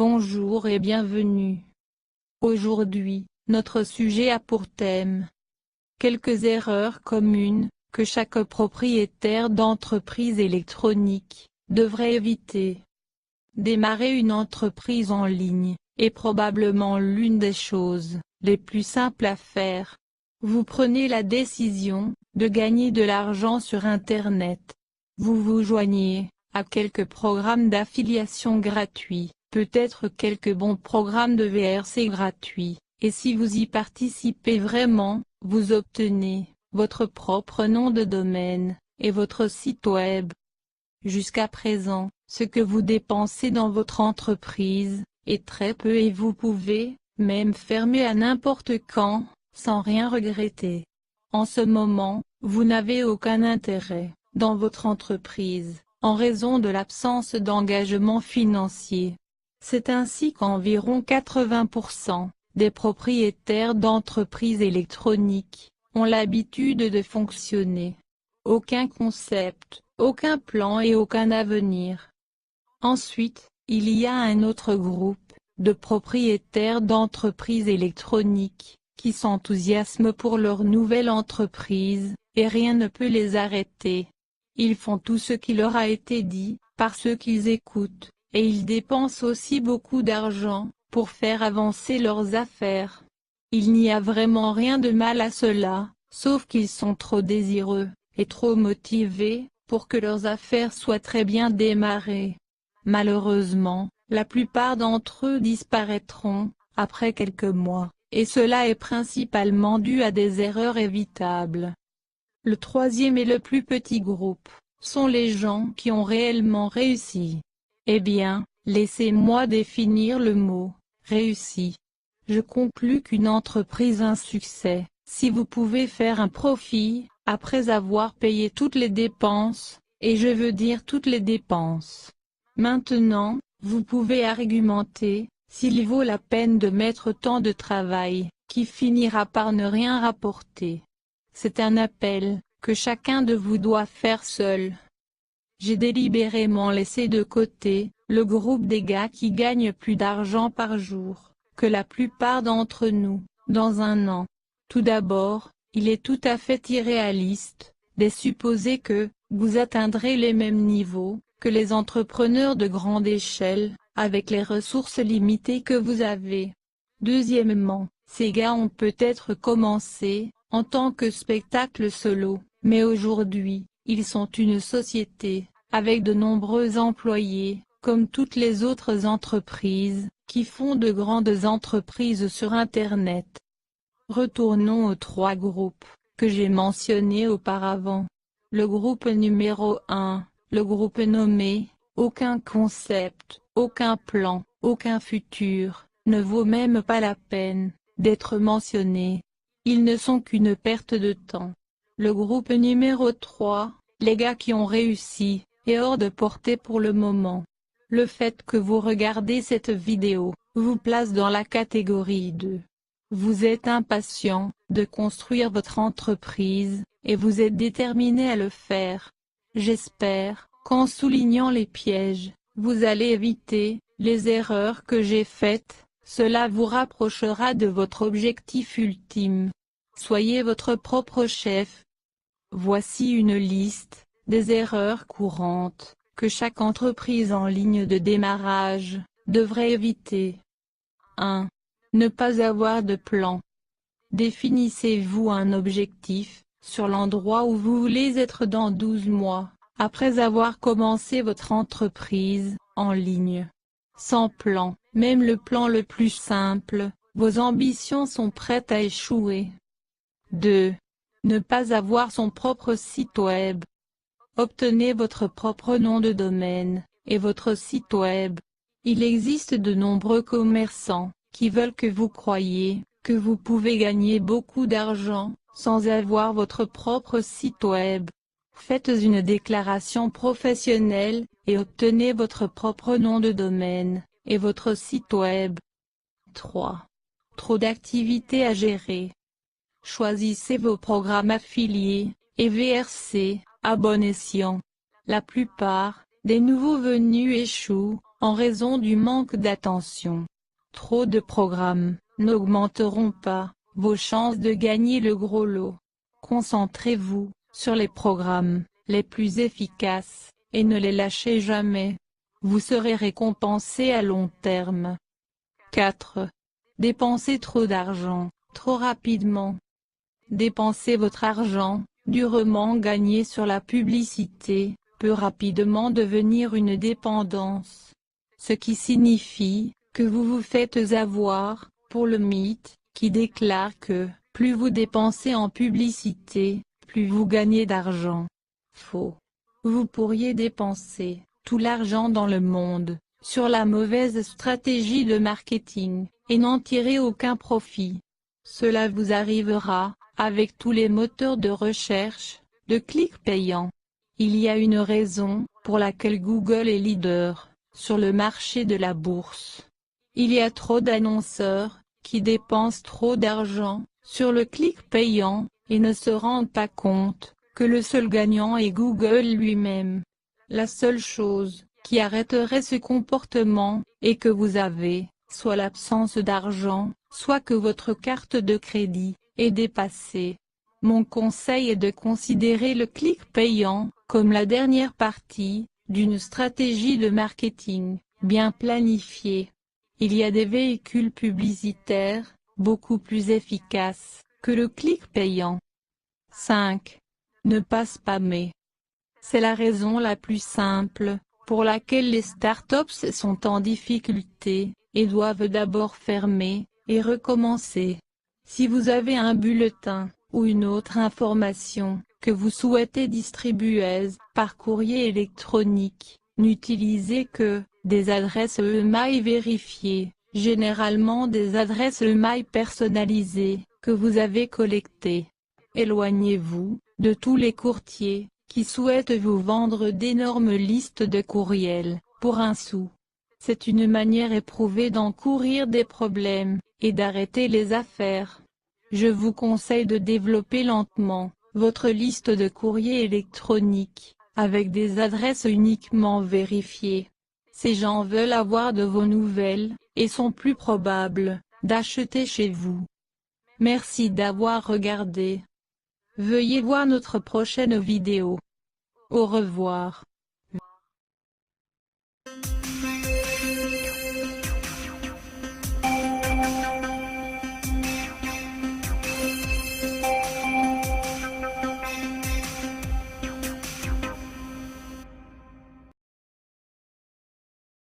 Bonjour et bienvenue. Aujourd'hui, notre sujet a pour thème quelques erreurs communes que chaque propriétaire d'entreprise électronique devrait éviter. Démarrer une entreprise en ligne est probablement l'une des choses les plus simples à faire. Vous prenez la décision de gagner de l'argent sur Internet. Vous vous joignez à quelques programmes d'affiliation gratuits, peut-être quelques bons programmes de VRC gratuits, et si vous y participez vraiment, vous obtenez votre propre nom de domaine et votre site web. Jusqu'à présent, ce que vous dépensez dans votre entreprise est très peu et vous pouvez même fermer à n'importe quand, sans rien regretter. En ce moment, vous n'avez aucun intérêt dans votre entreprise, en raison de l'absence d'engagement financier. C'est ainsi qu'environ 80% des propriétaires d'entreprises électroniques ont l'habitude de fonctionner. Aucun concept, aucun plan et aucun avenir. Ensuite, il y a un autre groupe de propriétaires d'entreprises électroniques qui s'enthousiasment pour leur nouvelle entreprise, et rien ne peut les arrêter. Ils font tout ce qui leur a été dit par ceux qu'ils écoutent, et ils dépensent aussi beaucoup d'argent pour faire avancer leurs affaires. Il n'y a vraiment rien de mal à cela, sauf qu'ils sont trop désireux et trop motivés pour que leurs affaires soient très bien démarrées. Malheureusement, la plupart d'entre eux disparaîtront après quelques mois, et cela est principalement dû à des erreurs évitables. Le troisième et le plus petit groupe sont les gens qui ont réellement réussi. Eh bien, laissez-moi définir le mot « réussi ». Je conclus qu'une entreprise un succès, si vous pouvez faire un profit, après avoir payé toutes les dépenses, et je veux dire toutes les dépenses. Maintenant, vous pouvez argumenter, s'il vaut la peine de mettre tant de travail, qui finira par ne rien rapporter. C'est un appel que chacun de vous doit faire seul. J'ai délibérément laissé de côté le groupe des gars qui gagnent plus d'argent par jour que la plupart d'entre nous, dans un an. Tout d'abord, il est tout à fait irréaliste de supposer que vous atteindrez les mêmes niveaux que les entrepreneurs de grande échelle, avec les ressources limitées que vous avez. Deuxièmement, ces gars ont peut-être commencé en tant que spectacle solo, mais aujourd'hui, ils sont une société, avec de nombreux employés, comme toutes les autres entreprises, qui font de grandes entreprises sur Internet. Retournons aux trois groupes que j'ai mentionnés auparavant. Le groupe numéro 1, le groupe nommé « aucun concept, aucun plan, aucun futur », ne vaut même pas la peine d'être mentionné. Ils ne sont qu'une perte de temps. Le groupe numéro 3, les gars qui ont réussi, est hors de portée pour le moment. Le fait que vous regardez cette vidéo vous place dans la catégorie 2. Vous êtes impatient de construire votre entreprise, et vous êtes déterminé à le faire. J'espère qu'en soulignant les pièges, vous allez éviter les erreurs que j'ai faites. Cela vous rapprochera de votre objectif ultime. Soyez votre propre chef. Voici une liste des erreurs courantes que chaque entreprise en ligne de démarrage devrait éviter. 1. Ne pas avoir de plan. Définissez-vous un objectif sur l'endroit où vous voulez être dans 12 mois, après avoir commencé votre entreprise en ligne. Sans plan, même le plan le plus simple, vos ambitions sont prêtes à échouer. 2. Ne pas avoir son propre site web. Obtenez votre propre nom de domaine et votre site web. Il existe de nombreux commerçants qui veulent que vous croyiez que vous pouvez gagner beaucoup d'argent sans avoir votre propre site web. Faites une déclaration professionnelle et obtenez votre propre nom de domaine et votre site web. 3. Trop d'activités à gérer. Choisissez vos programmes affiliés et VRC à bon escient. La plupart des nouveaux venus échouent en raison du manque d'attention. Trop de programmes n'augmenteront pas vos chances de gagner le gros lot. Concentrez-vous sur les programmes les plus efficaces, et ne les lâchez jamais. Vous serez récompensé à long terme. 4. Dépensez trop d'argent, trop rapidement. Dépensez votre argent, durement gagné sur la publicité, peut rapidement devenir une dépendance. Ce qui signifie que vous vous faites avoir pour le mythe qui déclare que plus vous dépensez en publicité, plus vous gagnez d'argent. Faux. Vous pourriez dépenser tout l'argent dans le monde sur la mauvaise stratégie de marketing et n'en tirer aucun profit. Cela vous arrivera avec tous les moteurs de recherche, de clics payants. Il y a une raison pour laquelle Google est leader sur le marché de la bourse. Il y a trop d'annonceurs qui dépensent trop d'argent sur le clic payant et ne se rendent pas compte que le seul gagnant est Google lui-même. La seule chose qui arrêterait ce comportement est que vous avez soit l'absence d'argent, soit que votre carte de crédit est dépassée. Mon conseil est de considérer le clic payant comme la dernière partie d'une stratégie de marketing bien planifiée. Il y a des véhicules publicitaires beaucoup plus efficaces que le clic payant. 5. Ne pas spammer. C'est la raison la plus simple pour laquelle les startups sont en difficulté et doivent d'abord fermer et recommencer. Si vous avez un bulletin ou une autre information que vous souhaitez distribuer par courrier électronique, n'utilisez que des adresses email vérifiées, généralement des adresses email personnalisées que vous avez collectées. Éloignez-vous de tous les courtiers qui souhaitent vous vendre d'énormes listes de courriels pour un sou. C'est une manière éprouvée d'encourir des problèmes et d'arrêter les affaires. Je vous conseille de développer lentement votre liste de courrier électronique avec des adresses uniquement vérifiées. Ces gens veulent avoir de vos nouvelles et sont plus probables d'acheter chez vous. Merci d'avoir regardé. Veuillez voir notre prochaine vidéo. Au revoir.